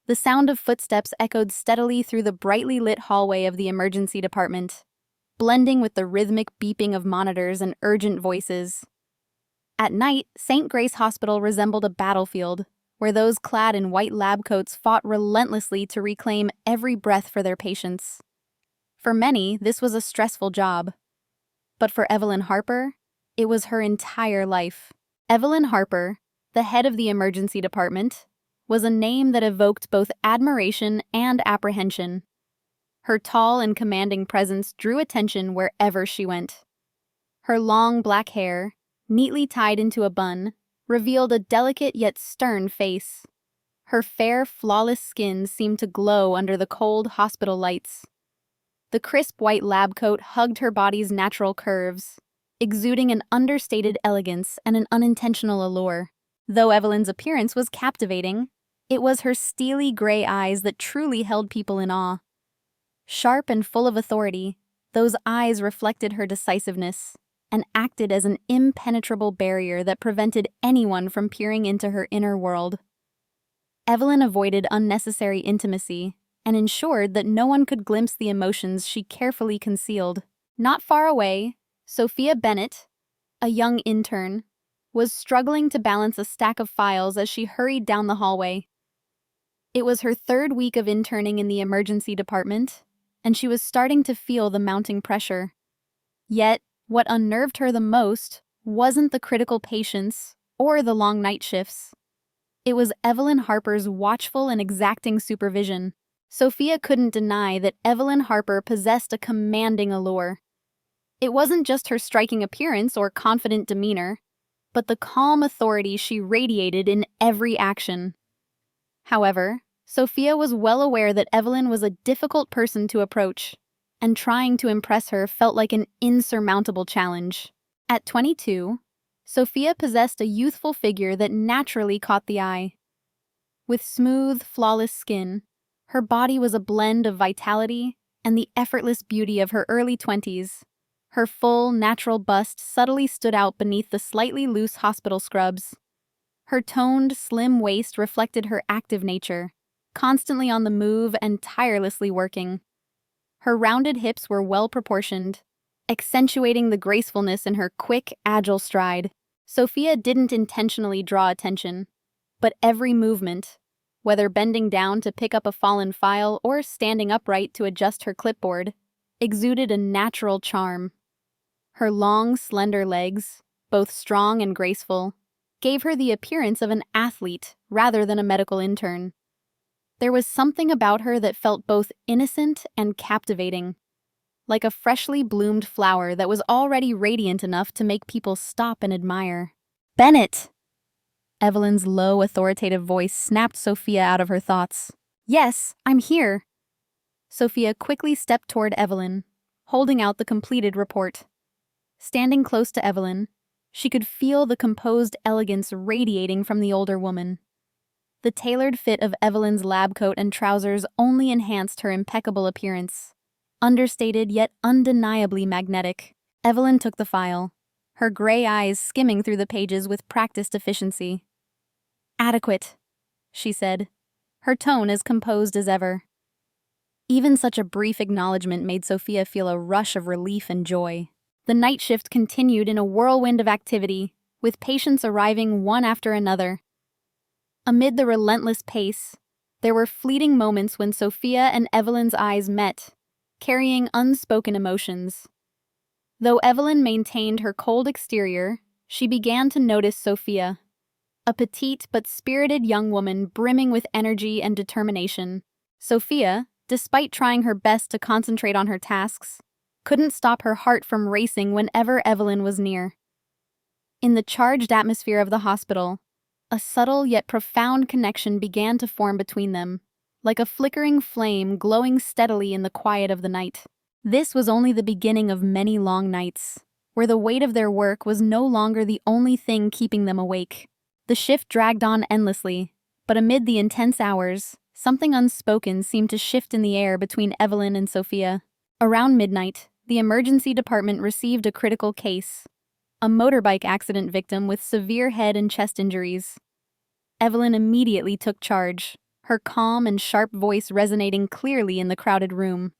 The sound of footsteps echoed steadily through the brightly lit hallway of the emergency department, blending with the rhythmic beeping of monitors and urgent voices. At night, St. Grace Hospital resembled a battlefield, where those clad in white lab coats fought relentlessly to reclaim every breath for their patients. For many, this was a stressful job. But for Evelyn Harper, it was her entire life. Evelyn Harper, the head of the emergency department, was a name that evoked both admiration and apprehension. Her tall and commanding presence drew attention wherever she went. Her long black hair, neatly tied into a bun, revealed a delicate yet stern face. Her fair, flawless skin seemed to glow under the cold hospital lights. The crisp white lab coat hugged her body's natural curves, exuding an understated elegance and an unintentional allure. Though Evelyn's appearance was captivating, it was her steely gray eyes that truly held people in awe. Sharp and full of authority, those eyes reflected her decisiveness and acted as an impenetrable barrier that prevented anyone from peering into her inner world. Evelyn avoided unnecessary intimacy and ensured that no one could glimpse the emotions she carefully concealed. Not far away, Sophia Bennett, a young intern, was struggling to balance a stack of files as she hurried down the hallway. It was her third week of interning in the emergency department, and she was starting to feel the mounting pressure. Yet, what unnerved her the most wasn't the critical patients or the long night shifts. It was Evelyn Harper's watchful and exacting supervision. Sophia couldn't deny that Evelyn Harper possessed a commanding allure. It wasn't just her striking appearance or confident demeanor, but the calm authority she radiated in every action. However, Sophia was well aware that Evelyn was a difficult person to approach, and trying to impress her felt like an insurmountable challenge. At 22, Sophia possessed a youthful figure that naturally caught the eye. With smooth, flawless skin, her body was a blend of vitality and the effortless beauty of her early 20s. Her full, natural bust subtly stood out beneath the slightly loose hospital scrubs. Her toned, slim waist reflected her active nature, constantly on the move and tirelessly working. Her rounded hips were well-proportioned, accentuating the gracefulness in her quick, agile stride. Sophia didn't intentionally draw attention, but every movement, whether bending down to pick up a fallen file or standing upright to adjust her clipboard, exuded a natural charm. Her long, slender legs, both strong and graceful, gave her the appearance of an athlete rather than a medical intern. There was something about her that felt both innocent and captivating, like a freshly bloomed flower that was already radiant enough to make people stop and admire. "Bennett!" Evelyn's low, authoritative voice snapped Sophia out of her thoughts. "Yes, I'm here." Sophia quickly stepped toward Evelyn, holding out the completed report. Standing close to Evelyn, she could feel the composed elegance radiating from the older woman. The tailored fit of Evelyn's lab coat and trousers only enhanced her impeccable appearance. Understated yet undeniably magnetic, Evelyn took the file, her gray eyes skimming through the pages with practiced efficiency. "Adequate," she said, her tone as composed as ever. Even such a brief acknowledgement made Sophia feel a rush of relief and joy. The night shift continued in a whirlwind of activity, with patients arriving one after another. Amid the relentless pace, there were fleeting moments when Sophia and Evelyn's eyes met, carrying unspoken emotions. Though Evelyn maintained her cold exterior, she began to notice Sophia, a petite but spirited young woman brimming with energy and determination. Sophia, despite trying her best to concentrate on her tasks, couldn't stop her heart from racing whenever Evelyn was near. In the charged atmosphere of the hospital, a subtle yet profound connection began to form between them, like a flickering flame glowing steadily in the quiet of the night. This was only the beginning of many long nights, where the weight of their work was no longer the only thing keeping them awake. The shift dragged on endlessly, but amid the intense hours, something unspoken seemed to shift in the air between Evelyn and Sophia. Around midnight, the emergency department received a critical case, a motorbike accident victim with severe head and chest injuries. Evelyn immediately took charge, her calm and sharp voice resonating clearly in the crowded room.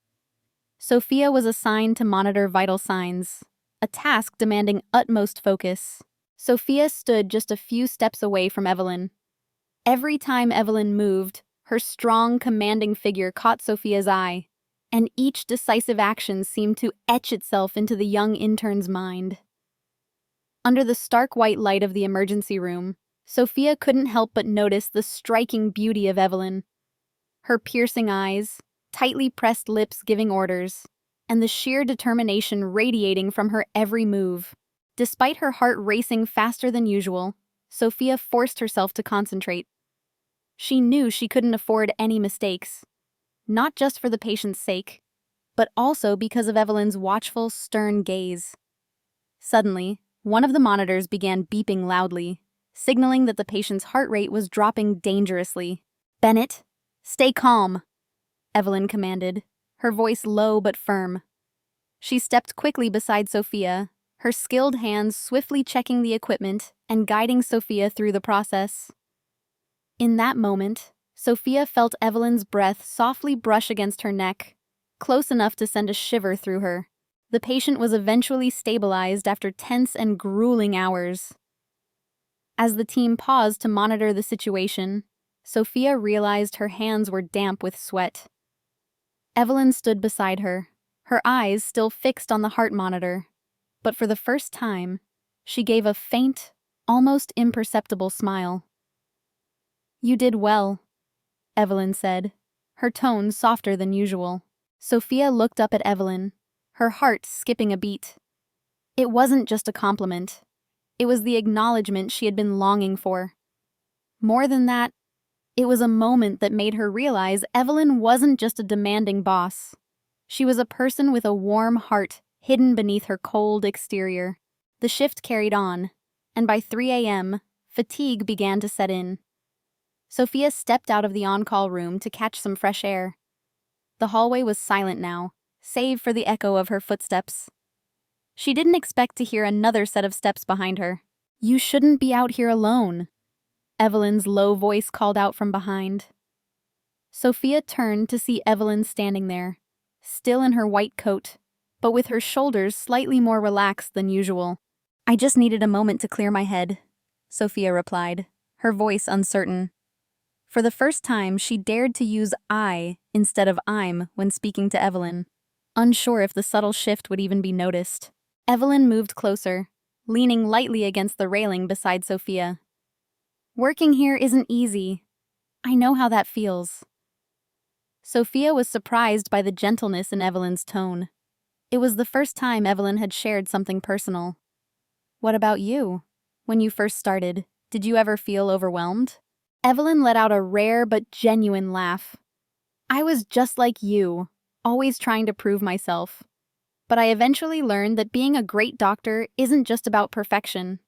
Sophia was assigned to monitor vital signs, a task demanding utmost focus. Sophia stood just a few steps away from Evelyn. Every time Evelyn moved, her strong, commanding figure caught Sophia's eye, and each decisive action seemed to etch itself into the young intern's mind. Under the stark white light of the emergency room, Sophia couldn't help but notice the striking beauty of Evelyn. Her piercing eyes, tightly pressed lips giving orders, and the sheer determination radiating from her every move. Despite her heart racing faster than usual, Sophia forced herself to concentrate. She knew she couldn't afford any mistakes, not just for the patient's sake, but also because of Evelyn's watchful, stern gaze. Suddenly, one of the monitors began beeping loudly, signaling that the patient's heart rate was dropping dangerously. "Bennett, stay calm," Evelyn commanded, her voice low but firm. She stepped quickly beside Sophia, her skilled hands swiftly checking the equipment and guiding Sophia through the process. In that moment, Sophia felt Evelyn's breath softly brush against her neck, close enough to send a shiver through her. The patient was eventually stabilized after tense and grueling hours. As the team paused to monitor the situation, Sophia realized her hands were damp with sweat. Evelyn stood beside her, her eyes still fixed on the heart monitor, but for the first time, she gave a faint, almost imperceptible smile. "You did well," Evelyn said, her tone softer than usual. Sophia looked up at Evelyn, her heart skipping a beat. It wasn't just a compliment. It was the acknowledgement she had been longing for. More than that, it was a moment that made her realize Evelyn wasn't just a demanding boss. She was a person with a warm heart hidden beneath her cold exterior. The shift carried on, and by 3 a.m., fatigue began to set in. Sophia stepped out of the on-call room to catch some fresh air. The hallway was silent now, save for the echo of her footsteps. She didn't expect to hear another set of steps behind her. "You shouldn't be out here alone," Evelyn's low voice called out from behind. Sophia turned to see Evelyn standing there, still in her white coat, but with her shoulders slightly more relaxed than usual. "I just needed a moment to clear my head," Sophia replied, her voice uncertain. For the first time, she dared to use I instead of I'm when speaking to Evelyn, unsure if the subtle shift would even be noticed. Evelyn moved closer, leaning lightly against the railing beside Sophia. "Working here isn't easy. I know how that feels." Sophia was surprised by the gentleness in Evelyn's tone. It was the first time Evelyn had shared something personal. "What about you? When you first started, did you ever feel overwhelmed?" Evelyn let out a rare but genuine laugh. "I was just like you, always trying to prove myself. But I eventually learned that being a great doctor isn't just about perfection.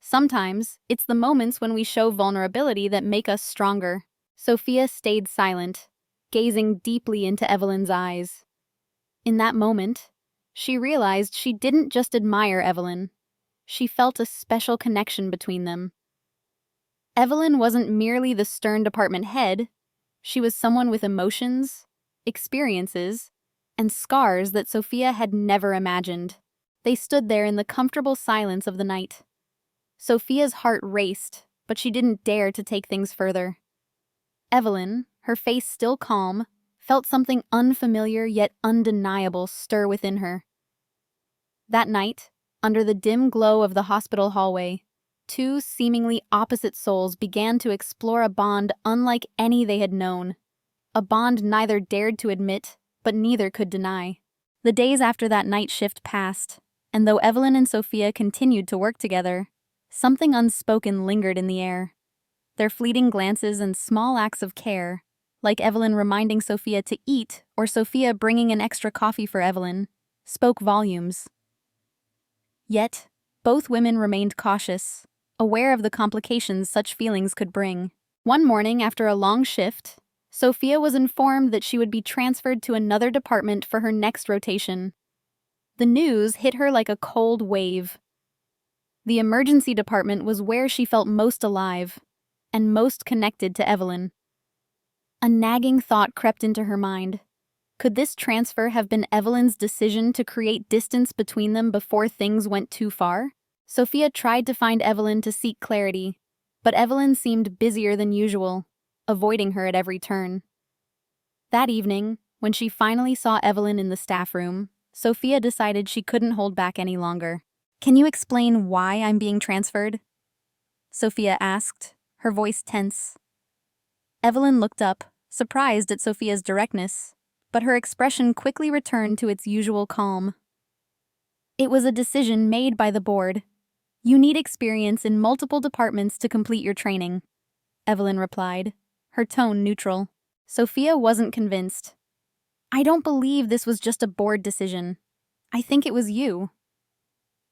Sometimes, it's the moments when we show vulnerability that make us stronger." Sophia stayed silent, gazing deeply into Evelyn's eyes. In that moment, she realized she didn't just admire Evelyn. She felt a special connection between them. Evelyn wasn't merely the stern department head. She was someone with emotions, experiences, and scars that Sophia had never imagined. They stood there in the comfortable silence of the night. Sophia's heart raced, but she didn't dare to take things further. Evelyn, her face still calm, felt something unfamiliar yet undeniable stir within her. That night, under the dim glow of the hospital hallway, two seemingly opposite souls began to explore a bond unlike any they had known. A bond neither dared to admit, but neither could deny. The days after that night shift passed, and though Evelyn and Sophia continued to work together, something unspoken lingered in the air. Their fleeting glances and small acts of care, like Evelyn reminding Sophia to eat or Sophia bringing an extra coffee for Evelyn, spoke volumes. Yet, both women remained cautious, aware of the complications such feelings could bring. One morning after a long shift, Sophia was informed that she would be transferred to another department for her next rotation. The news hit her like a cold wave. The emergency department was where she felt most alive and most connected to Evelyn. A nagging thought crept into her mind. Could this transfer have been Evelyn's decision to create distance between them before things went too far? Sophia tried to find Evelyn to seek clarity, but Evelyn seemed busier than usual, avoiding her at every turn. That evening, when she finally saw Evelyn in the staff room, Sophia decided she couldn't hold back any longer. "Can you explain why I'm being transferred?" Sophia asked, her voice tense. Evelyn looked up, surprised at Sophia's directness, but her expression quickly returned to its usual calm. "It was a decision made by the board. You need experience in multiple departments to complete your training," Evelyn replied, her tone neutral. Sophia wasn't convinced. "I don't believe this was just a board decision. I think it was you."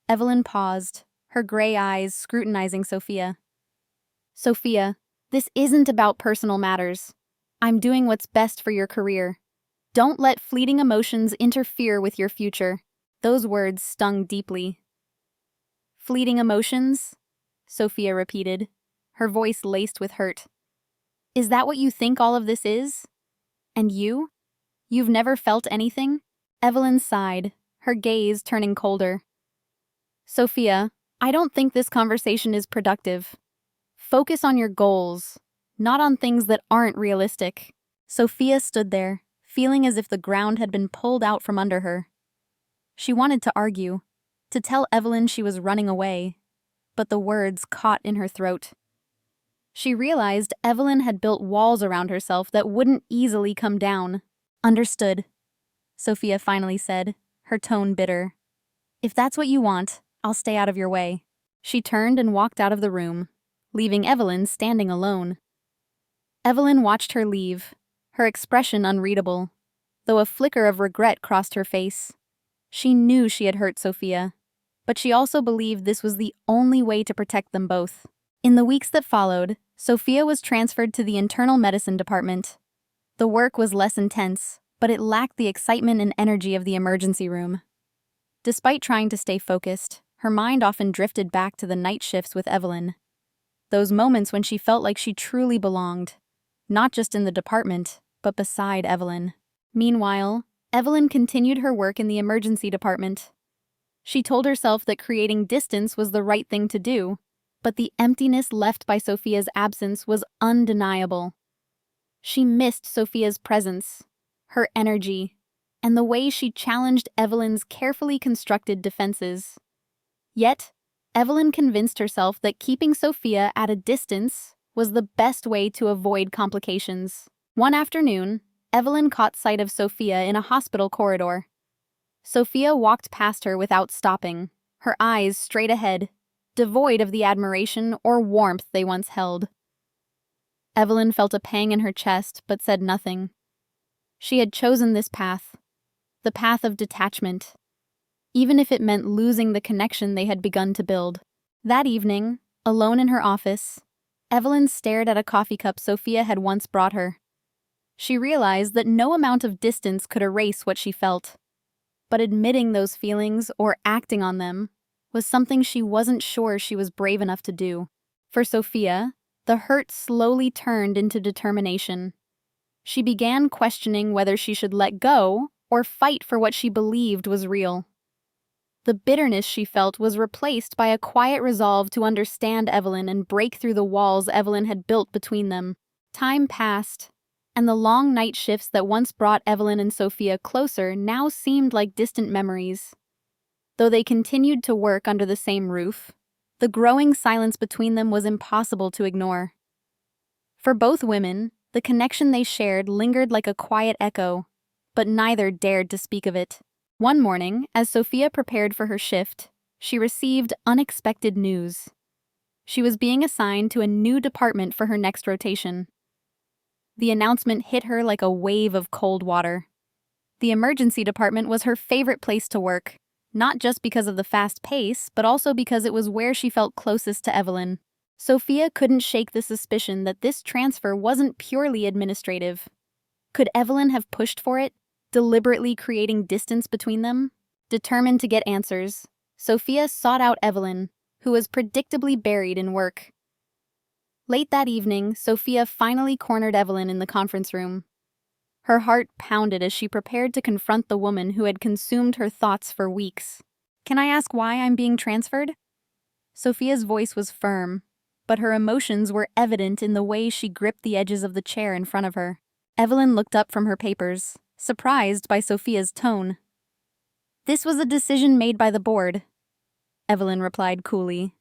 Evelyn paused, her gray eyes scrutinizing Sophia. "Sophia, this isn't about personal matters. I'm doing what's best for your career. Don't let fleeting emotions interfere with your future." Those words stung deeply. "Fleeting emotions?" Sophia repeated, her voice laced with hurt. "Is that what you think all of this is? And you? You've never felt anything?" Evelyn sighed, her gaze turning colder. "Sophia, I don't think this conversation is productive. Focus on your goals, not on things that aren't realistic." Sophia stood there, feeling as if the ground had been pulled out from under her. She wanted to argue, to tell Evelyn she was running away, but the words caught in her throat. She realized Evelyn had built walls around herself that wouldn't easily come down. "Understood," Sophia finally said, her tone bitter. "If that's what you want, I'll stay out of your way." She turned and walked out of the room, leaving Evelyn standing alone. Evelyn watched her leave, her expression unreadable, though a flicker of regret crossed her face. She knew she had hurt Sophia, but she also believed this was the only way to protect them both. In the weeks that followed, Sophia was transferred to the internal medicine department. The work was less intense, but it lacked the excitement and energy of the emergency room. Despite trying to stay focused, her mind often drifted back to the night shifts with Evelyn. Those moments when she felt like she truly belonged, not just in the department, but beside Evelyn. Meanwhile, Evelyn continued her work in the emergency department. She told herself that creating distance was the right thing to do, but the emptiness left by Sophia's absence was undeniable. She missed Sophia's presence, her energy, and the way she challenged Evelyn's carefully constructed defenses. Yet, Evelyn convinced herself that keeping Sophia at a distance was the best way to avoid complications. One afternoon, Evelyn caught sight of Sophia in a hospital corridor. Sophia walked past her without stopping, her eyes straight ahead, devoid of the admiration or warmth they once held. Evelyn felt a pang in her chest but said nothing. She had chosen this path, the path of detachment, even if it meant losing the connection they had begun to build. That evening, alone in her office, Evelyn stared at a coffee cup Sophia had once brought her. She realized that no amount of distance could erase what she felt. But admitting those feelings or acting on them was something she wasn't sure she was brave enough to do. For Sophia, the hurt slowly turned into determination. She began questioning whether she should let go or fight for what she believed was real. The bitterness she felt was replaced by a quiet resolve to understand Evelyn and break through the walls Evelyn had built between them. Time passed, and the long night shifts that once brought Evelyn and Sophia closer now seemed like distant memories. Though they continued to work under the same roof, the growing silence between them was impossible to ignore. For both women, the connection they shared lingered like a quiet echo, but neither dared to speak of it. One morning, as Sophia prepared for her shift, she received unexpected news. She was being assigned to a new department for her next rotation. The announcement hit her like a wave of cold water. The emergency department was her favorite place to work, not just because of the fast pace, but also because it was where she felt closest to Evelyn. Sophia couldn't shake the suspicion that this transfer wasn't purely administrative. Could Evelyn have pushed for it, deliberately creating distance between them? Determined to get answers, Sophia sought out Evelyn, who was predictably buried in work. Late that evening, Sophia finally cornered Evelyn in the conference room. Her heart pounded as she prepared to confront the woman who had consumed her thoughts for weeks. "Can I ask why I'm being transferred?" Sophia's voice was firm, but her emotions were evident in the way she gripped the edges of the chair in front of her. Evelyn looked up from her papers, surprised by Sophia's tone. "This was a decision made by the board," Evelyn replied coolly.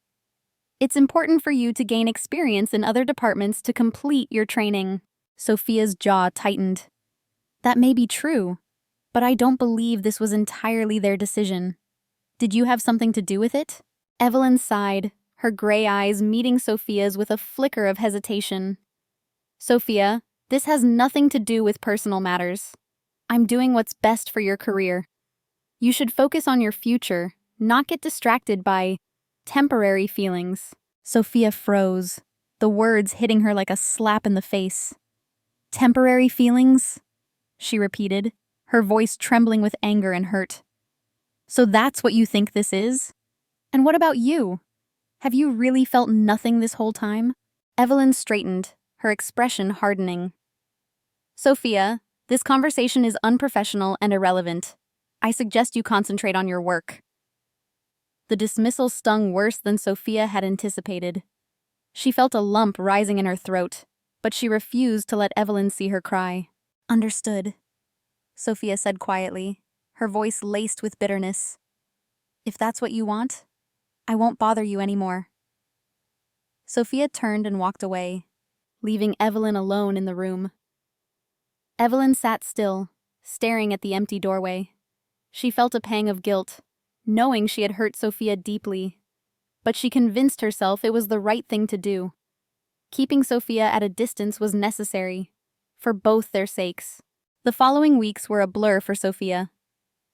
"It's important for you to gain experience in other departments to complete your training." Sophia's jaw tightened. "That may be true, but I don't believe this was entirely their decision. Did you have something to do with it?" Evelyn sighed, her gray eyes meeting Sophia's with a flicker of hesitation. "Sophia, this has nothing to do with personal matters. I'm doing what's best for your career. You should focus on your future, not get distracted by temporary feelings." Sophia froze, the words hitting her like a slap in the face. "Temporary feelings?" she repeated, her voice trembling with anger and hurt. "So that's what you think this is? And what about you? Have you really felt nothing this whole time?" Evelyn straightened, her expression hardening. "Sophia, this conversation is unprofessional and irrelevant. I suggest you concentrate on your work." The dismissal stung worse than Sophia had anticipated. She felt a lump rising in her throat, but she refused to let Evelyn see her cry. "Understood," Sophia said quietly, her voice laced with bitterness. "If that's what you want, I won't bother you anymore." Sophia turned and walked away, leaving Evelyn alone in the room. Evelyn sat still, staring at the empty doorway. She felt a pang of guilt, knowing she had hurt Sophia deeply, but she convinced herself it was the right thing to do. Keeping Sophia at a distance was necessary, for both their sakes. The following weeks were a blur for Sophia.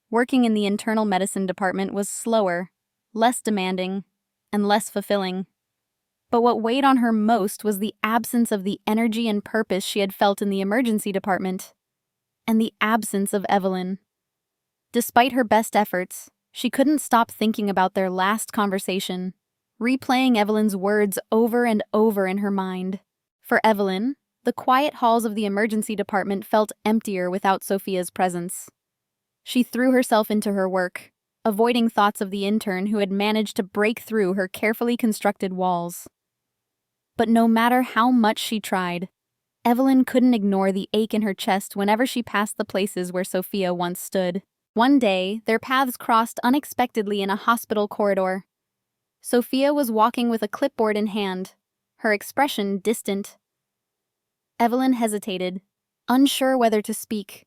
Working in the internal medicine department was slower, less demanding, and less fulfilling. But what weighed on her most was the absence of the energy and purpose she had felt in the emergency department, and the absence of Evelyn. Despite her best efforts, she couldn't stop thinking about their last conversation, replaying Evelyn's words over and over in her mind. For Evelyn, the quiet halls of the emergency department felt emptier without Sophia's presence. She threw herself into her work, avoiding thoughts of the intern who had managed to break through her carefully constructed walls. But no matter how much she tried, Evelyn couldn't ignore the ache in her chest whenever she passed the places where Sophia once stood. One day, their paths crossed unexpectedly in a hospital corridor. Sophia was walking with a clipboard in hand, her expression distant. Evelyn hesitated, unsure whether to speak.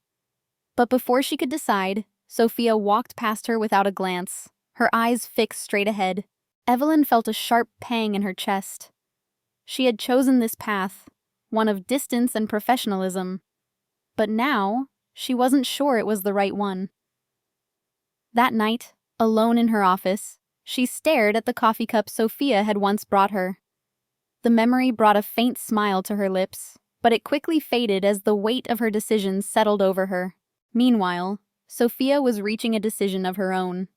But before she could decide, Sophia walked past her without a glance, her eyes fixed straight ahead. Evelyn felt a sharp pang in her chest. She had chosen this path, one of distance and professionalism. But now, she wasn't sure it was the right one. That night, alone in her office, she stared at the coffee cup Sophia had once brought her. The memory brought a faint smile to her lips, but it quickly faded as the weight of her decisions settled over her. Meanwhile, Sophia was reaching a decision of her own.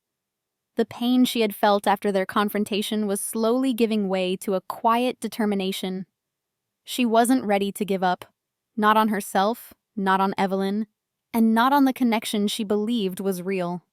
The pain she had felt after their confrontation was slowly giving way to a quiet determination. She wasn't ready to give up, not on herself, not on Evelyn, and not on the connection she believed was real.